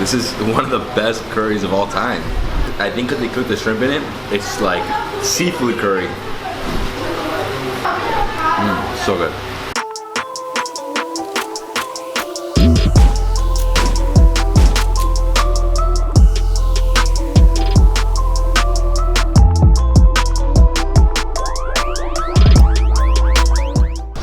This is one of the best curries of all time. I think because they cook the shrimp in it, it's like seafood curry. So good.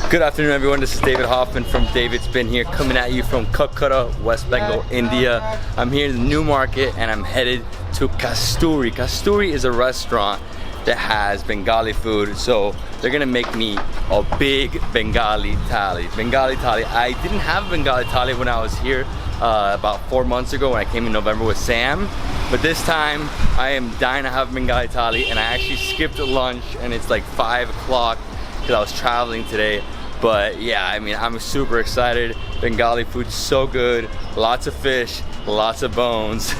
Good afternoon everyone, this is David Hoffman from Davidsbeenhere coming at you from Kolkata, West Bengal, India. I'm here in the new market and I'm headed to Kasturi. Kasturi is a restaurant that has Bengali food, so they're gonna make me a big Bengali Thali. Bengali Thali. I didn't have Bengali Thali when I was here about 4 months ago when I came in November with Sam. But this time I am dying to have Bengali Thali, and I actually skipped lunch and it's like 5 o'clock because I was traveling today. But yeah, I mean, I'm super excited. Bengali food's so good. Lots of fish, lots of bones.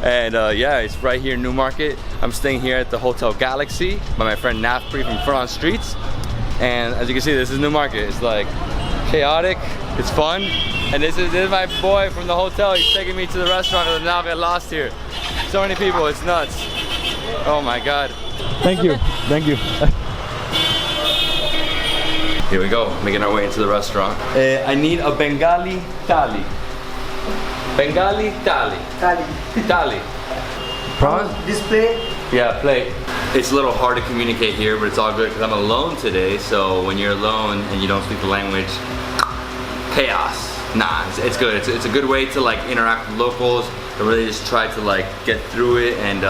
And yeah, it's right here in Newmarket. I'm staying here at the Hotel Galaxy by my friend Nafpri from Front Streets. And as you can see, this is Newmarket. It's like chaotic, it's fun. And this is my boy from the hotel. He's taking me to the restaurant and now I get lost here. So many people, it's nuts. Oh my God. Thank you, thank you. Here we go, making our way into the restaurant. I need a Bengali Thali. Bengali Thali. Thali. Thali. Prawns? Display? Yeah, plate. It's a little hard to communicate here, but it's all good because I'm alone today. So when you're alone and you don't speak the language, chaos. Nah, it's good. It's a good way to like interact with locals and really just try to like get through it and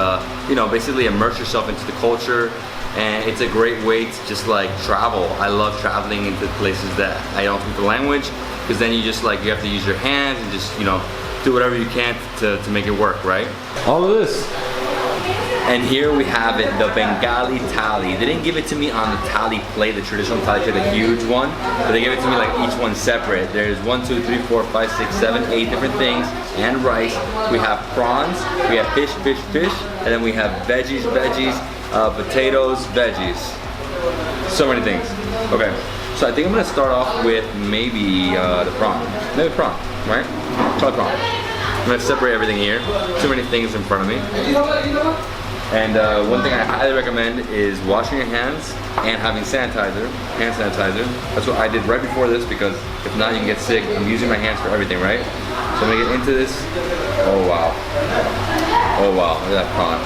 you know, basically immerse yourself into the culture. And it's a great way to just like travel. I love traveling into places that I don't speak the language, because then you just like, you have to use your hands and just, you know, do whatever you can to make it work, right? All of this. And here we have it, the Bengali Thali. They didn't give it to me on the Thali plate, the traditional Thali plate, the huge one, but they gave it to me like each one separate. There's 1, 2, 3, 4, 5, 6, 7, 8 different things, and rice. We have prawns, we have fish, and then we have veggies, potatoes, veggies. So many things. Okay, so I think I'm gonna start off with maybe the prawn. Maybe prawn, right? Try prawn. I'm gonna separate everything here. Too many things in front of me. And one thing I highly recommend is washing your hands and having sanitizer, hand sanitizer. That's what I did right before this, because if not you can get sick. I'm using my hands for everything, right? So I'm gonna get into this. Oh wow. Oh wow, look at that prawn.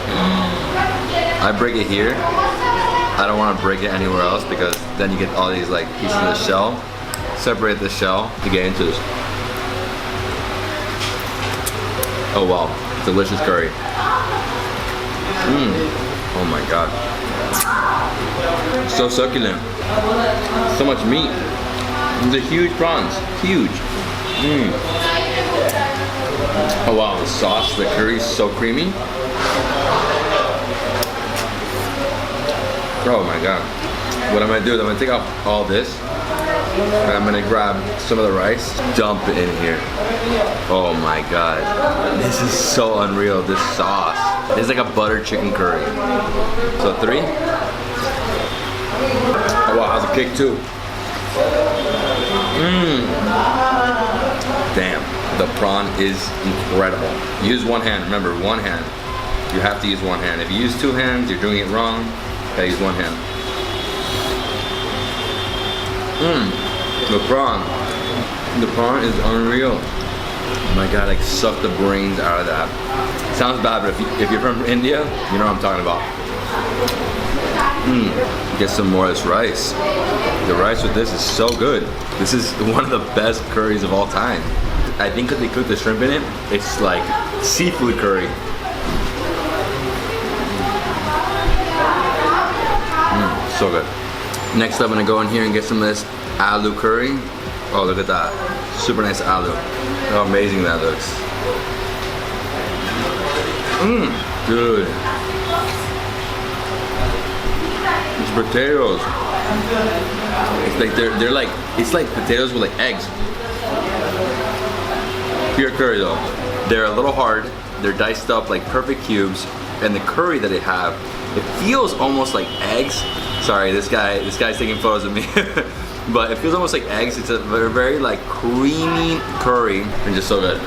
I break it here. I don't want to break it anywhere else because then you get all these like pieces of the shell. Separate the shell to get into this. Oh wow, delicious curry. Oh my God. So succulent. So much meat. These are huge prawns. Huge. Oh wow, the sauce, the curry is so creamy. Oh my God. What I'm gonna do is I'm gonna take off all this and I'm gonna grab some of the rice, dump it in here. Oh my God. This is so unreal, this sauce. It's like a butter chicken curry. So 3. Oh wow, that's a kick too. Damn, the prawn is incredible. Use one hand, remember, one hand. You have to use one hand. If you use 2 hands, you're doing it wrong. Gotta use one hand. The prawn. The prawn is unreal. Oh my God, like suck the brains out of that. Sounds bad, but if you're from India, you know what I'm talking about. Get some more of this rice. The rice with this is so good. This is one of the best curries of all time. I think because they cook the shrimp in it, it's like seafood curry. So good. Next up, I'm gonna go in here and get some of this aloo curry. Oh, look at that. Super nice aloo. How amazing that looks. Good. It's potatoes. It's like they're like, it's like potatoes with like eggs. Pure curry though. They're a little hard. They're diced up like perfect cubes, and the curry that they have, it feels almost like eggs. Sorry, this guy's taking photos of me. But it feels almost like eggs. It's a very like creamy curry and just so good.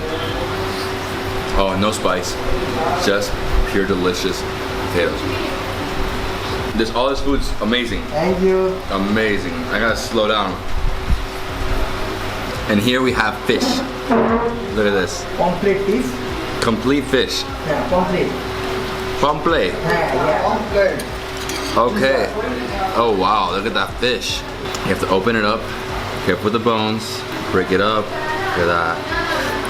Oh, no spice. Just pure delicious potatoes. All this food's amazing. Thank you. Amazing. I gotta slow down. And here we have fish. Look at this. Complete fish. Complete fish. Yeah, complete. Complete. Yeah, complete. Okay. Oh wow, look at that fish. You have to open it up. Careful with the bones. Break it up. Look at that.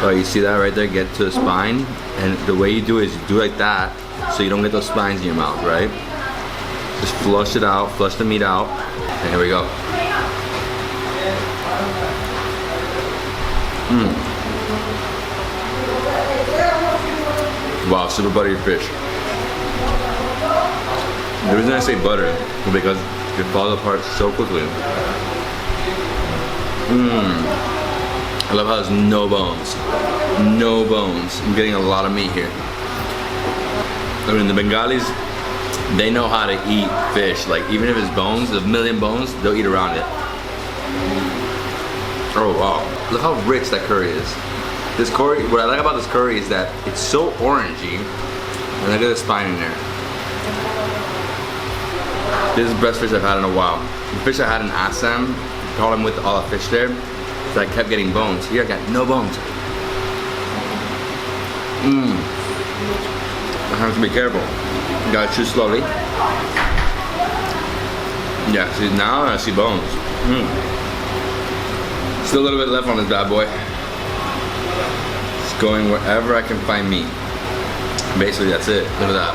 Oh, you see that right there? Get to the spine. And the way you do it is you do like that so you don't get those spines in your mouth, right? Just flush it out, flush the meat out. And here we go. Wow, super buttery fish. The reason I say butter is because it falls apart so quickly. I love how there's no bones. No bones. I'm getting a lot of meat here. I mean, the Bengalis, they know how to eat fish. Like, even if it's bones, a million bones, they'll eat around it. Oh wow. Look how rich that curry is. This curry, what I like about this curry is that it's so orangey. And look at the spine in there. This is the best fish I've had in a while. The fish I had in Assam, caught them with all the fish there, so I kept getting bones. Here I got no bones. I have to be careful. You gotta chew slowly. Yeah, see, now I see bones. Still a little bit left on this bad boy. Just going wherever I can find meat. Basically, that's it. Look at that.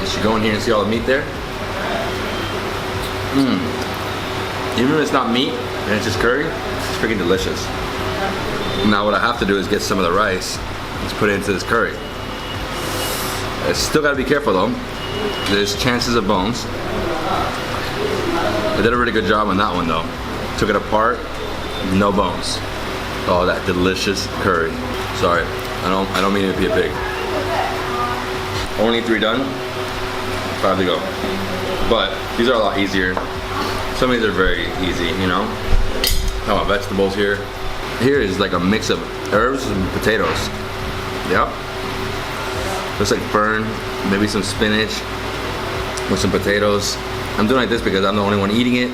You should go in here and see all the meat there. Even if it's not meat and it's just curry, it's freaking delicious. Now what I have to do is get some of the rice. Let's put it into this curry. I still gotta be careful though. There's chances of bones. I did a really good job on that one though. Took it apart, no bones. Oh, that delicious curry. Sorry, I don't mean to be a pig. Only 3 done, 5 to go. But these are a lot easier. Some of these are very easy, you know. How about vegetables here? Here is like a mix of herbs and potatoes. Yep. Looks like fern, maybe some spinach with some potatoes. I'm doing like this because I'm the only one eating it.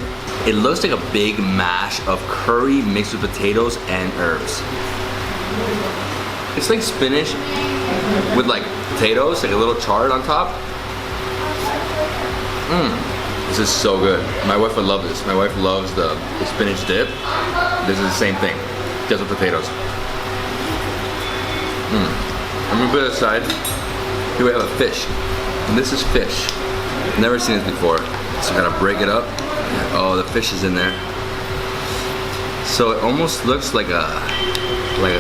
It looks like a big mash of curry mixed with potatoes and herbs. It's like spinach with like potatoes, like a little chard on top. This is so good. My wife would love this. My wife loves the spinach dip. This is the same thing, just with potatoes. I'm gonna put it aside. Here we have a fish. And this is fish. Never seen this before. So I gotta break it up. Oh, the fish is in there. So it almost looks like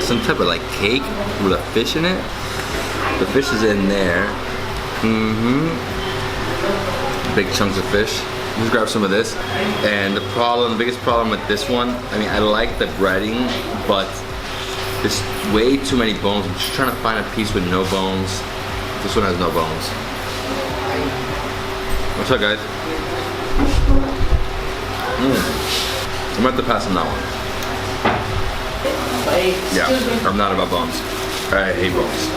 some type of like cake with a fish in it. The fish is in there. Big chunks of fish. Let's grab some of this. And the biggest problem with this one, I mean, I like the breading, but there's way too many bones. I'm just trying to find a piece with no bones. This one has no bones. What's up, guys? I'm gonna have to pass on that one. Yeah, I'm not about bones. I hate bones.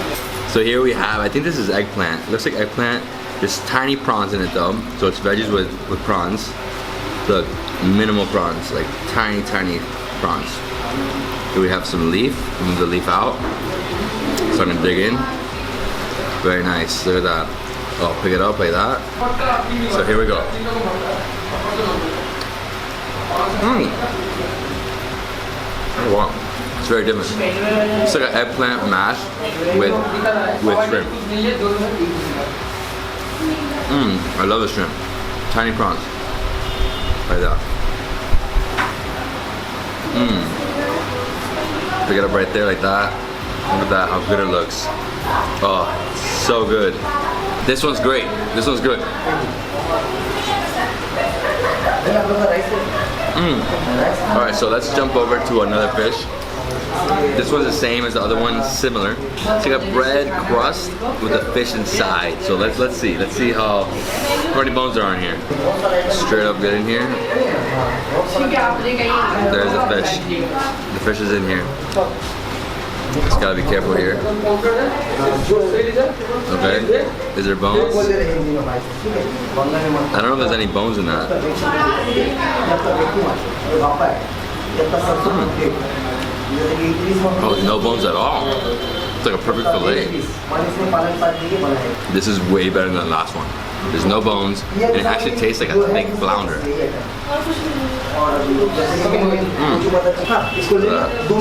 So here we have, I think this is eggplant. It looks like eggplant. There's tiny prawns in it though. So it's veggies with prawns. Look, minimal prawns, like tiny prawns. Here we have some leaf. Move the leaf out. So I'm gonna dig in. Very nice, look at that. Oh, pick it up like that. So here we go. Oh wow, it's very different. It's like an eggplant mash with shrimp. I love the shrimp. Tiny prawns. Like that. Pick it up right there like that. Look at that, how good it looks. Oh, so good. This one's great. This one's good. Alright, so let's jump over to another fish. This one's the same as the other one, similar. It's like a bread crust with a fish inside. So let's see. Let's see how many bones there are in here. Straight up good in here. There's the fish. The fish is in here. Just gotta be careful here. Okay. Is there bones? I don't know if there's any bones in that. Oh, no bones at all. It's like a perfect fillet. This is way better than the last one. There's no bones, and it actually tastes like a thick flounder.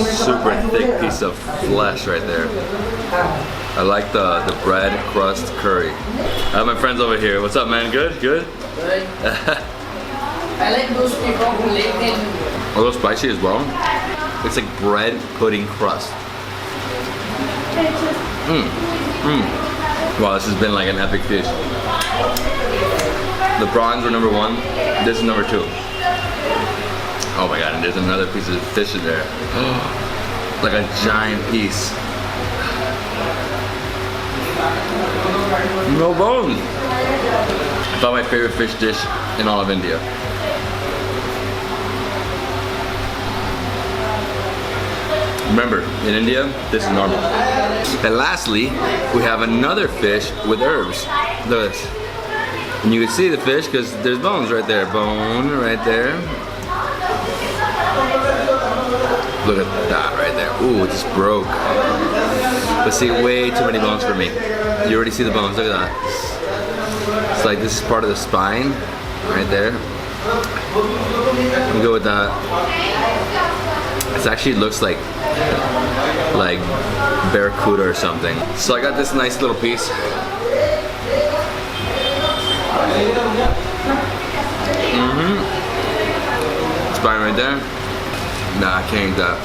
Super thick piece of flesh right there. I like the bread crust curry. I have my friends over here. What's up, man? Good? Good? I like those people who live in. A little spicy as well. It's like bread pudding crust. Wow, this has been like an epic dish. The prawns were number 1. This is number 2. Oh my god, and there's another piece of fish in there. Like a giant piece. No bones. I thought my favorite fish dish in all of India. Remember, in India, this is normal. And lastly, we have another fish with herbs. Look at this. And you can see the fish because there's bones right there. Bone right there. Look at that right there. Ooh, it just broke. But see, way too many bones for me. You already see the bones, look at that. It's like this is part of the spine, right there. We'll go with that. It actually looks like barracuda or something. So I got this nice little piece. Spine right there. Nah, I can't eat that.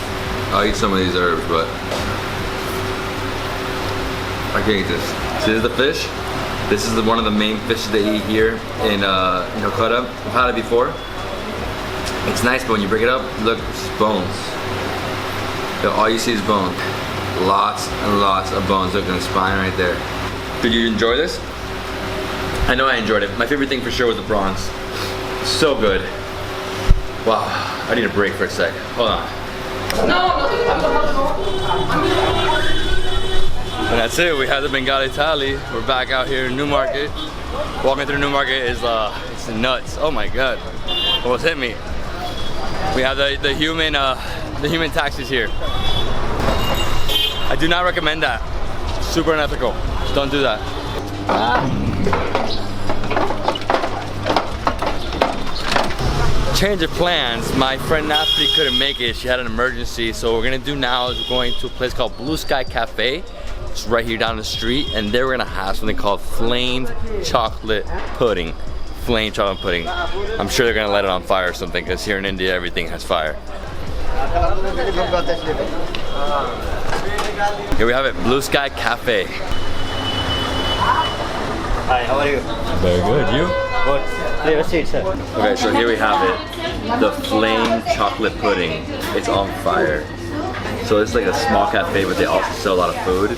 I'll eat some of these herbs, but I can't eat this. See, this is the fish. This is one of the main fishes they eat here in Kolkata. I've had it before. It's nice, but when you break it up, look, it's bones. All you see is bone. Lots and lots of bones. Look at the spine right there. Did you enjoy this? I know I enjoyed it. My favorite thing for sure was the prawns. So good. Wow, I need a break for a sec. Hold on. And that's it, we had the Bengali Thali. We're back out here in Newmarket. Walking through Newmarket is it's nuts. Oh my god, almost hit me. We have the human taxis here. I do not recommend that. Super unethical. Don't do that. Change of plans. My friend Nafri couldn't make it. She had an emergency. So what we're gonna do now is we're going to a place called Blue Sky Cafe. It's right here down the street, and there we're gonna have something called flamed chocolate pudding. Flamed chocolate pudding. I'm sure they're gonna let it on fire or something, because here in India everything has fire. Here we have it, Blue Sky Cafe. Hi, how are you? Very good, you? Good. Leave a seat, sir. Okay, so here we have it, the flamed chocolate pudding. It's on fire. So it's like a small cafe, but they also sell a lot of food.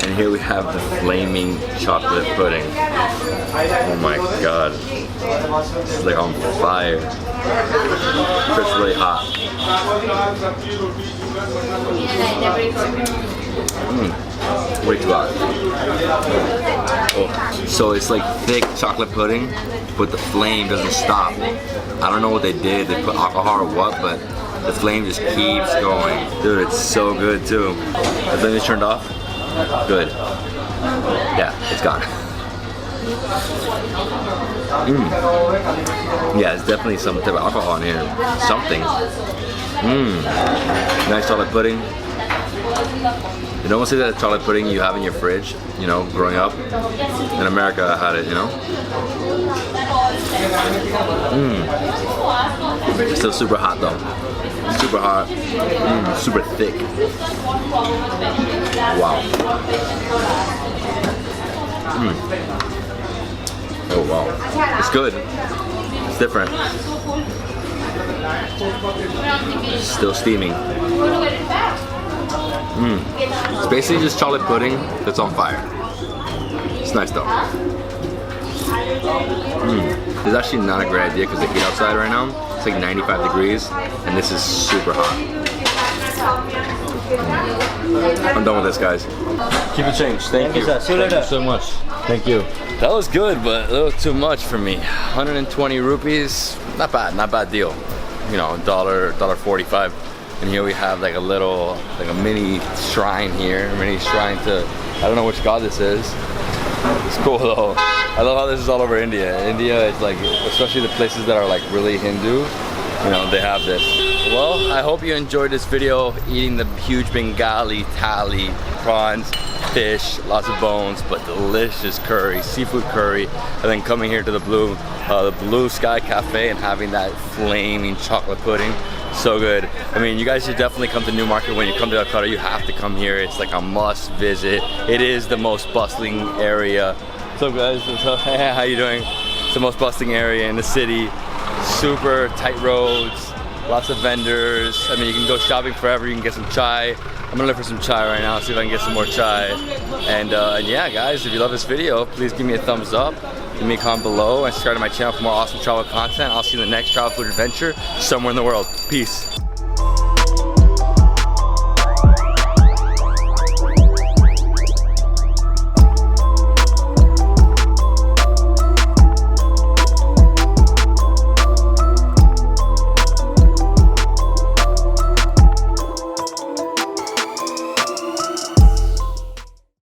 And here we have the flaming chocolate pudding. Oh my god. It's like on fire. So it's really hot. Way too hot. Oh. So it's like thick chocolate pudding, but the flame doesn't stop. I don't know what they did. They put alcohol or what, but the flame just keeps going. Dude, it's so good too. The flame is turned off? Good. Yeah, it's gone. Yeah, it's definitely some type of alcohol in here. Something. Nice chocolate pudding. It almost like that chocolate pudding you have in your fridge, you know, growing up. In America, I had it, you know. It's still super hot though. Super hot. Super thick. Wow. Oh wow. It's good. It's different. Still steaming. It's basically just chocolate pudding that's on fire. It's nice though. It's actually not a great idea because the heat outside right now, it's like 95 degrees and this is super hot. I'm done with this, guys. Keep it changed. Thank you. Sir. See you later. Thank you so much. Thank you. That was good, but a little too much for me. 120 rupees, not bad deal. You know, $1.45. And here we have like a little, like a mini shrine here, a mini shrine to, I don't know which god this is. It's cool though. I love how this is all over India. India is like, especially the places that are like really Hindu, you know, they have this. Well, I hope you enjoyed this video eating the huge Bengali thali, prawns, fish, lots of bones, but delicious curry, seafood curry, and then coming here to the Blue Sky Cafe and having that flaming chocolate pudding. So good. I mean, you guys should definitely come to Newmarket. When you come to Calcutta, you have to come here. It's like a must visit. It is the most bustling area. What's up, guys? Hey, how you doing? It's the most bustling area in the city. Super tight roads, lots of vendors. I mean, you can go shopping forever. You can get some chai. I'm gonna look for some chai right now, see if I can get some more chai. And yeah, guys, if you love this video, please give me a thumbs up. Give me a comment below and subscribe to my channel for more awesome travel content. I'll see you in the next travel food adventure somewhere in the world. Peace.